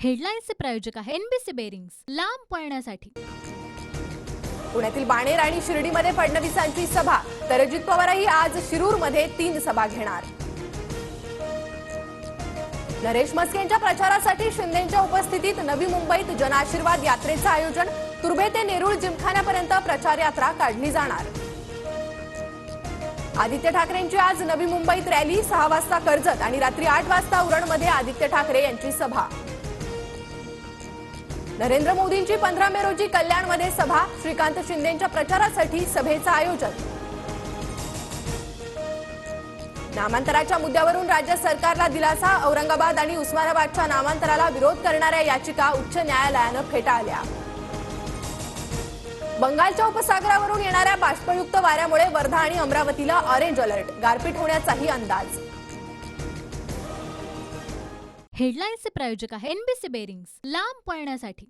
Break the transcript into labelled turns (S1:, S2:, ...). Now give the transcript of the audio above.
S1: हेडलाईन्सचे प्रायोजक आहे NBC bearings, लांब पळण्यासाठी।
S2: पुण्यातील बाणेर आणि शिर्डीमध्ये फडणवीसांची सभा, तर अजित पवारही आज शिरूरमध्ये 3 सभा घेणार। नरेश म्हस्केंच्या प्रचारासाठी शिंदेंच्या उपस्थितीत नवी मुंबईत जनआशीर्वाद यात्रेचं आयोजन, तुर्भे ते नेरूळ जिमखान्यापर्यंत प्रचार यात्रा काढली जाणार। आदित्य ठाकरेंची आज नवी मुंबईत रॅली, 6 वाजता कर्जत आणि रात्री 8 वाजता उरणमध्ये आदित्य ठाकरे यांची सभा। नरेंद्र मोदींची 15 मे रोजी कल्याणमध्ये सभा, श्रीकांत शिंदेंच्या प्रचारासाठी सभेचं आयोजन। नामांतराच्या मुद्द्यावरून राज्य सरकारला दिलासा, औरंगाबाद आणि उस्मानाबादच्या नामांतराला विरोध करणाऱ्या याचिका उच्च न्यायालयानं फेटाळल्या। बंगालच्या उपसागरावरून येणाऱ्या बाष्पयुक्त वाऱ्यामुळे वर्धा आणि अमरावतीला ऑरेंज अलर्ट, गारपीट होण्याचाही अंदाज।
S1: हेडलाईन्सचे प्रायोजक आहे एनबीसी बेरिंग्स, लांब पळण्यासाठी।